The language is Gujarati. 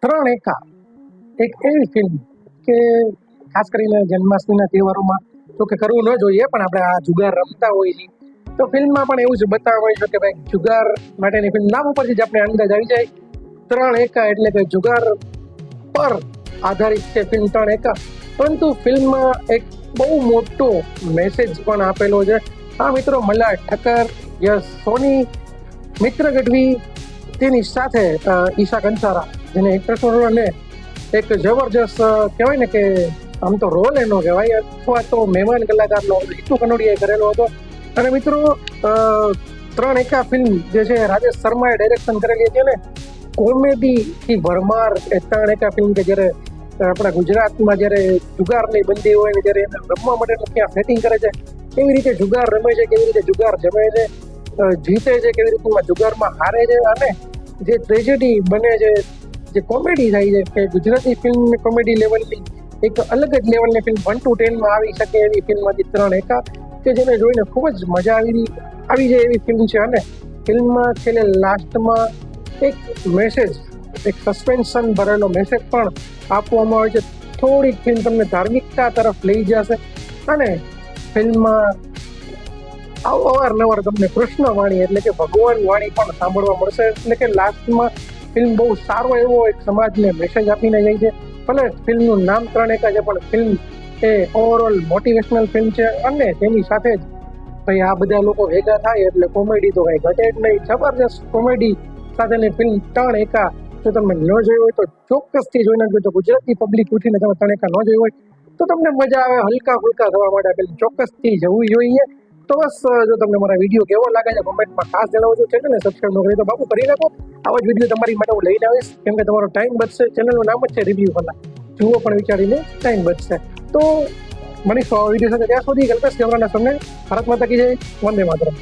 ત્રણ એકા એક એવી ફિલ્મ કે ખાસ કરીને જન્માષ્ટમીના તહેવારોમાં તો કે કરવું ન જોઈએ, પણ આપણે આ જુગાર રમતા હોય છે તો ફિલ્મમાં પણ એવું જ બતાવવામાં આવ્યું છે કે ભાઈ જુગાર માટેની ફિલ્મ નામ ઉપરથી જ આપણે અંદાજ આવી જાય. ત્રણ એકા એટલે કે જુગાર પર આધારિત છે ફિલ્મ ત્રણ એકા. પરંતુ ફિલ્મમાં એક બહુ મોટો મેસેજ પણ આપેલો છે. આ મિત્રો મલ્હાર ઠક્કર, યશ સોની, મિત્ર ગઢવી, તેની સાથે ઈશા કંસારા, જેને એક્ટ્રેસ અને એક જબરજસ્ત કહેવાય ને કે આમ તો રોલ એનો કહેવાય અથવા તો મહેમાન કલાકારનો હિતુ કનોડિયાએ કરેલો હતો. અને મિત્રો ત્રણ એકા ફિલ્મ જે છે રાજેશ શર્માએ ડાયરેક્શન કરેલી હતી ને કોમેડીથી ભરમાર એ ત્રણ એકા ફિલ્મ કે જ્યારે આપણા ગુજરાતમાં જ્યારે જુગારની બંદી હોય ને જ્યારે એને રમવા માટેનું ક્યાં સેટિંગ કરે છે, કેવી રીતે જુગાર રમે છે, કેવી રીતે જુગાર જમે છે, જીતે છે, કેવી રીતે જુગારમાં હારે છે, અને જે ટ્રેજેડી બને છે, જે કોમેડી થાય છે કે ગુજરાતી ફિલ્મ કોમેડી લેવલની એક અલગ જ લેવલની ફિલ્મ 1 to 10 માં આવી શકે એવી ફિલ્મમાંથી ત્રણ એકા કે જેને જોઈને ખૂબ જ મજા આવી જાય એવી ફિલ્મ છે. અને ફિલ્મમાં છેલ્લે લાસ્ટમાં એક મેસેજ, એક સસ્પેન્શન ભરેલો મેસેજ પણ આપવામાં આવે છે. થોડીક ફિલ્મ તમને ધાર્મિકતા તરફ લઈ જશે અને ફિલ્મમાં અવારનવાર તમને કૃષ્ણ વાણી એટલે કે ભગવાન વાણી પણ સાંભળવા મળશે. એટલે કે લાસ્ટમાં ફિલ્મ બહુ સારો એવો એક સમાજને મેસેજ આપીને જાય છે. ભલે ફિલ્મનું નામ ત્રણ એકા છે, પણ ફિલ્મ એ ઓવરઓલ મોટિવેશનલ ફિલ્મ છે. અને તેની સાથે જ ભાઈ આ બધા લોકો ભેગા થાય એટલે કોમેડી તો કઈ ઘટે જ નહીં. જબરજસ્ત કોમેડી સાથેની ફિલ્મ ત્રણ એકા જો તમે ન જોઈ હોય તો ચોક્કસથી જોઈ નાખજો. તો ગુજરાતી પબ્લિક ઉઠીને તમે ત્રણ એકા ન જોઈ હોય તો તમને મજા આવે હલકા ફુલકા થવા માટે ફિલ્મ ચોક્કસથી જવું જોઈએ. તો બસ જો તમને મારા વિડીયો કેવો લાગે છે કોમેન્ટમાં ખાસ જણાવજો. ચેનલને સબસ્ક્રાઈબ ન કરી તો બાપુ કરી નાખો. આવા જ વિડીયો તમારી માટે હું લઈને આવીશ, કેમ કે તમારો ટાઈમ બચશે. ચેનલનું નામ જ છે રિવ્યુ કલા, જુઓ પણ વિચારીને ટાઈમ બચશે. તો મળીશું આવા વિડીયો સાથે. ત્યાં સુધી કલ્પેશ કેમેરાના સામે ભારત માતા કી જય, વંદે માતરમ.